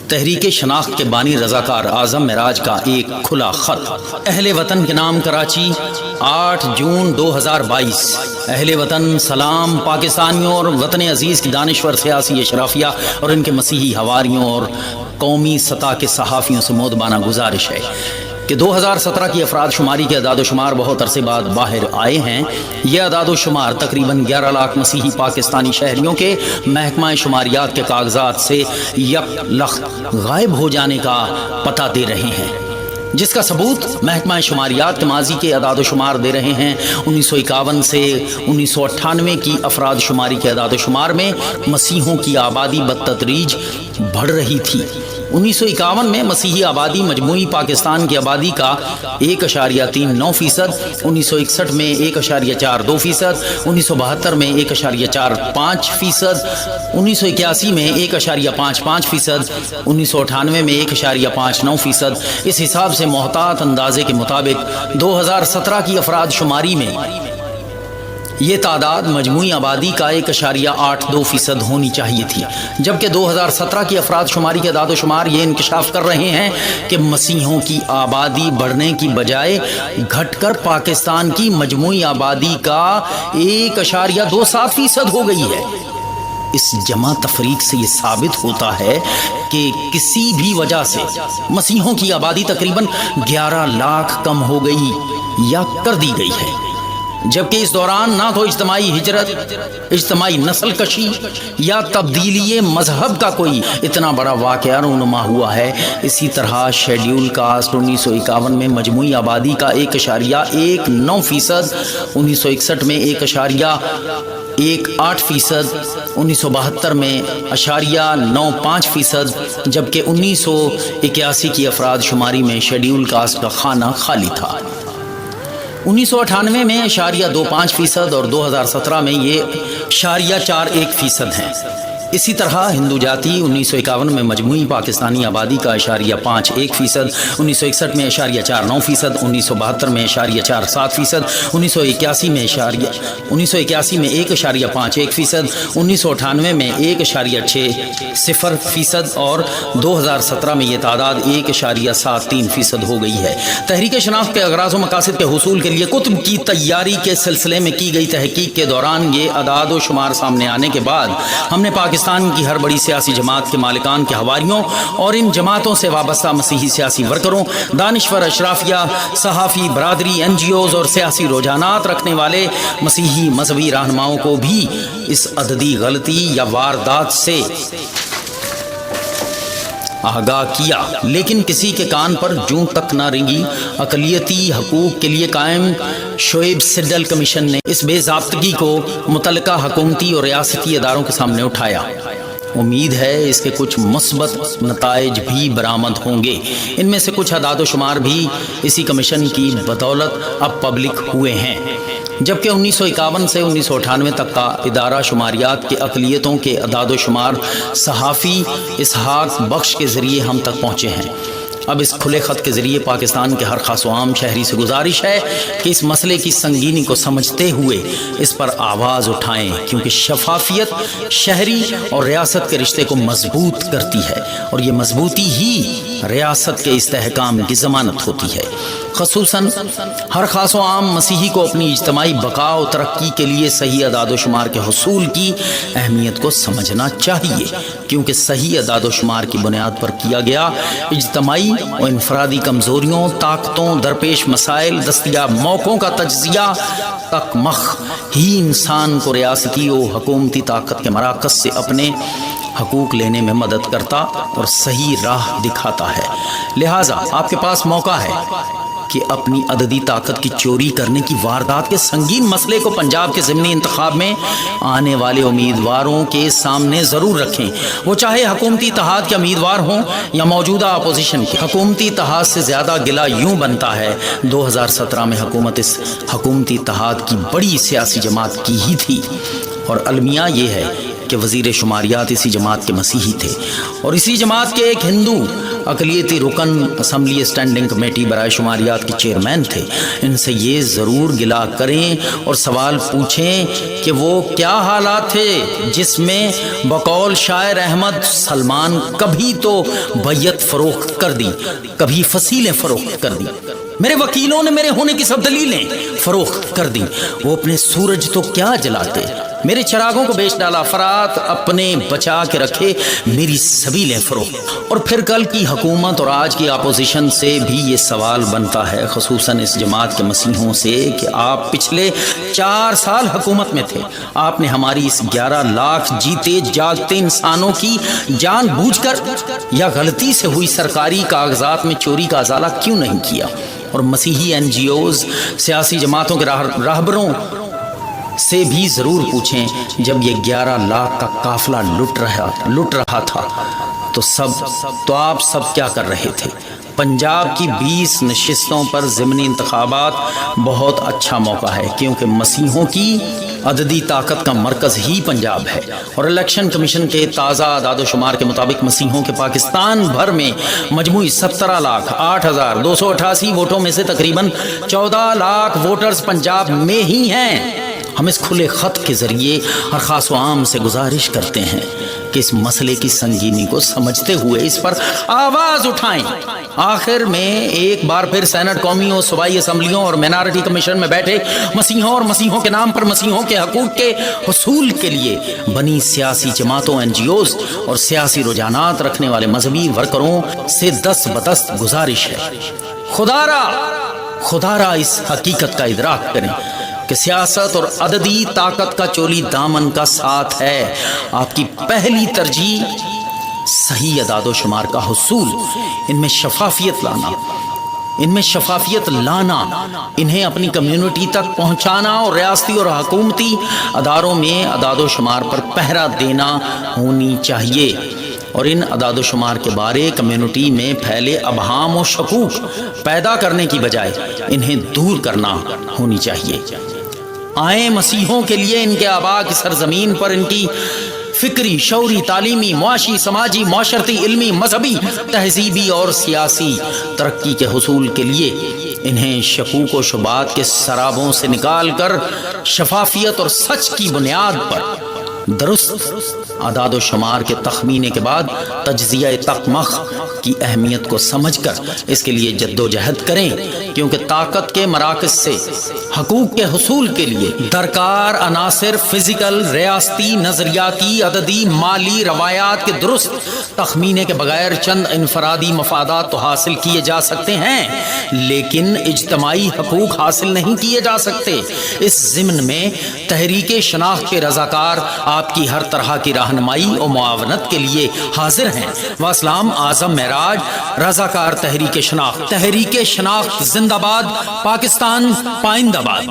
تحریک شناخت کے بانی رضاکار اعظم معراج کا ایک کھلا خط۔ اہل وطن کے نام کراچی، 8 جون 2022۔ اہل وطن سلام، پاکستانیوں اور وطن عزیز کی دانشور سیاسی اشرافیہ اور ان کے مسیحی حواریوں اور قومی سطح کے صحافیوں سے مؤدبانہ گزارش ہے کہ 2017 کی افراد شماری کے اعداد و شمار بہت عرصے بعد باہر آئے ہیں۔ یہ اعداد و شمار تقریباً 11 لاکھ مسیحی پاکستانی شہریوں کے محکمہ شماریات کے کاغذات سے یک لخت غائب ہو جانے کا پتہ دے رہے ہیں، جس کا ثبوت محکمہ شماریات کے ماضی کے اعداد و شمار دے رہے ہیں۔ 1951 سے 1998 کی افراد شماری کے اعداد و شمار میں مسیحوں کی آبادی بتدریج بڑھ رہی تھی۔ 1951 میں مسیحی آبادی مجموعی پاکستان کی آبادی کا 1.39%، 1961 میں 1.42%، 1972 میں 1.45%، 1981 میں 1.55%، 1998 میں 1.59%۔ اس حساب سے محتاط اندازے کے مطابق 2017 کی افراد شماری میں یہ تعداد مجموعی آبادی کا 1.82% ہونی چاہیے تھی، جبکہ 2017 کی افراد شماری کے اعداد و شمار یہ انکشاف کر رہے ہیں کہ مسیحوں کی آبادی بڑھنے کی بجائے گھٹ کر پاکستان کی مجموعی آبادی کا 1.27% ہو گئی ہے۔ اس جمع تفریق سے یہ ثابت ہوتا ہے کہ کسی بھی وجہ سے مسیحوں کی آبادی تقریباً 11 لاکھ کم ہو گئی یا کر دی گئی ہے، جبکہ اس دوران نہ تو اجتماعی ہجرت، اجتماعی نسل کشی یا تبدیلی مذہب کا کوئی اتنا بڑا واقعہ رونما ہوا ہے۔ اسی طرح شیڈیول کاسٹ 1951 میں مجموعی آبادی کا 1.19%، 1961 میں 1.18%، 1972 میں 0.95%، جبکہ 1981 کی افراد شماری میں شیڈیول کاسٹ کا خانہ خالی تھا۔ 1998 میں 0.25% اور 2017 میں یہ 0.41% ہیں۔ اسی طرح ہندو جاتی 1951 میں مجموعی پاکستانی آبادی کا 0.51%، 1961 میں 0.49%، 1972 میں 0.47%، 1981 میں 1.51%، 1998 میں 1.60% اور 2017 میں یہ تعداد 1.73% ہو گئی ہے۔ تحریک شناخت کے اغراض و مقاصد کے حصول کے لیے کتب کی تیاری کے سلسلے میں کی گئی تحقیق کے دوران یہ اعداد و شمار سامنے آنے کے بعد ہم نے پاکستان کی ہر بڑی سیاسی جماعت کے مالکان کے حواریوں اور ان جماعتوں سے وابستہ مسیحی سیاسی ورکروں، دانشور اشرافیہ، صحافی برادری، NGOs اور سیاسی رجحانات رکھنے والے مسیحی مذہبی رہنماؤں کو بھی اس عددی غلطی یا واردات سے آگاہ کیا، لیکن کسی کے کان پر جوں تک نہ رنگی۔ اقلیتی حقوق کے لیے قائم شعیب سڈل کمیشن نے اس بے ضابطگی کو متعلقہ حکومتی اور ریاستی اداروں کے سامنے اٹھایا۔ امید ہے اس کے کچھ مثبت نتائج بھی برآمد ہوں گے۔ ان میں سے کچھ اعداد و شمار بھی اسی کمیشن کی بدولت اب پبلک ہوئے ہیں، جبکہ 1951 سے 1998 تک کا ادارہ شماریات کے اقلیتوں کے اعداد و شمار صحافی اسحاق بخش کے ذریعے ہم تک پہنچے ہیں۔ اب اس کھلے خط کے ذریعے پاکستان کے ہر خاص و عام شہری سے گزارش ہے کہ اس مسئلے کی سنگینی کو سمجھتے ہوئے اس پر آواز اٹھائیں، کیونکہ شفافیت شہری اور ریاست کے رشتے کو مضبوط کرتی ہے اور یہ مضبوطی ہی ریاست کے استحکام کی ضمانت ہوتی ہے۔ خصوصاً ہر خاص و عام مسیحی کو اپنی اجتماعی بقا و ترقی کے لیے صحیح اعداد و شمار کے حصول کی اہمیت کو سمجھنا چاہیے، کیونکہ صحیح اعداد و شمار کی بنیاد پر کیا گیا اجتماعی و انفرادی کمزوریوں، طاقتوں، درپیش مسائل، دستیاب موقعوں کا تجزیہ تکمخ ہی انسان کو ریاستی و حکومتی طاقت کے مراکز سے اپنے حقوق لینے میں مدد کرتا اور صحیح راہ دکھاتا ہے۔ لہٰذا آپ کے پاس موقع ہے کہ اپنی عددی طاقت کی چوری کرنے کی واردات کے سنگین مسئلے کو پنجاب کے ضمنی انتخاب میں آنے والے امیدواروں کے سامنے ضرور رکھیں، وہ چاہے حکومتی اتحاد کے امیدوار ہوں یا موجودہ اپوزیشن کے۔ حکومتی اتحاد سے زیادہ گلہ یوں بنتا ہے 2017 میں حکومت اس حکومتی اتحاد کی بڑی سیاسی جماعت کی ہی تھی، اور المیہ یہ ہے کہ وزیر شماریات اسی جماعت کے مسیحی تھے، اور اسی جماعت کے ایک ہندو اقلیتی رکن اسمبلی اسٹینڈنگ کمیٹی برائے شماریات کے چیئرمین تھے، ان سے یہ ضرور گلا کریں اور سوال پوچھیں کہ وہ کیا حالات تھے جس میں بقول شاعر احمد سلمان کبھی تو بیعت فروخت کر دی، کبھی فصیلیں فروخت کر دی، میرے وکیلوں نے میرے ہونے کی سب دلیلیں فروخت کر دی، وہ اپنے سورج تو کیا جلاتے، میرے چراغوں کو بیچ ڈالا، فرات اپنے بچا کے رکھے، میری سبیلیں فروخت۔ اور پھر کل کی حکومت اور آج کی اپوزیشن سے بھی یہ سوال بنتا ہے، خصوصاً اس جماعت کے مسیحوں سے، کہ آپ پچھلے 4 سال حکومت میں تھے، آپ نے ہماری اس 11 لاکھ جیتے جاگتے انسانوں کی جان بوجھ کر یا غلطی سے ہوئی سرکاری کاغذات میں چوری کا ازالہ کیوں نہیں کیا؟ اور مسیحی NGOs، سیاسی جماعتوں کے راہبروں سے بھی ضرور پوچھیں، جب یہ 11 لاکھ کا قافلہ لٹ رہا تھا تو آپ سب کیا کر رہے تھے؟ پنجاب کی 20 نشستوں پر ضمنی انتخابات بہت اچھا موقع ہے، کیونکہ مسیحوں کی عددی طاقت کا مرکز ہی پنجاب ہے، اور الیکشن کمیشن کے تازہ اعداد و شمار کے مطابق مسیحوں کے پاکستان بھر میں مجموعی 17,08,288 ووٹوں میں سے تقریباً 14 لاکھ ووٹرز پنجاب میں ہی ہیں۔ ہم اس کھلے خط کے ذریعے ہر خاص و عام سے گزارش کرتے ہیں کہ اس مسئلے کی سنگینی کو سمجھتے ہوئے اس پر آواز اٹھائیں۔ آخر میں ایک بار پھر سینٹ، قومی اور صوبائی اسمبلیوں اور مینارٹی کمیشن میں بیٹھے مسیحوں اور مسیحوں کے نام پر مسیحوں کے حقوق کے حصول کے لیے بنی سیاسی جماعتوں، NGOs اور سیاسی رجحانات رکھنے والے مذہبی ورکروں سے دست بدست گزارش ہے، خدا را اس حقیقت کا ادراک کریں کہ سیاست اور عددی طاقت کا چولی دامن کا ساتھ ہے۔ آپ کی پہلی ترجیح صحیح اعداد و شمار کا حصول، ان میں شفافیت لانا، انہیں اپنی کمیونٹی تک پہنچانا، اور ریاستی اور حکومتی اداروں میں اعداد و شمار پر پہرا دینا ہونی چاہیے، اور ان اعداد و شمار کے بارے کمیونٹی میں پھیلے ابہام و شکوک پیدا کرنے کی بجائے انہیں دور کرنا ہونی چاہیے۔ آئیں مسیحوں کے لیے ان کے آبا کی سرزمین پر ان کی فکری، شعوری، تعلیمی، معاشی، سماجی، معاشرتی، علمی، مذہبی، تہذیبی اور سیاسی ترقی کے حصول کے لیے انہیں شکوک و شبہات کے سرابوں سے نکال کر شفافیت اور سچ کی بنیاد پر درست اعداد و شمار کے تخمینے کے بعد تجزیہ تقمخ کی اہمیت کو سمجھ کر اس کے لیے جد و جہد کریں، کیونکہ طاقت کے مراکز سے حقوق کے حصول کے لیے درکار عناصر فزیکل، ریاستی، نظریاتی، عددی، مالی روایات کے درست تخمینے کے بغیر چند انفرادی مفادات تو حاصل کیے جا سکتے ہیں، لیکن اجتماعی حقوق حاصل نہیں کیے جا سکتے۔ اس ضمن میں تحریک شناخت کے رضاکار آپ کی ہر طرح کی رہنمائی اور معاونت کے لیے حاضر ہیں۔ واسلام اعظم معراج، رضاکار تحریک شناخت زندہ باد، پاکستان پائندہ باد۔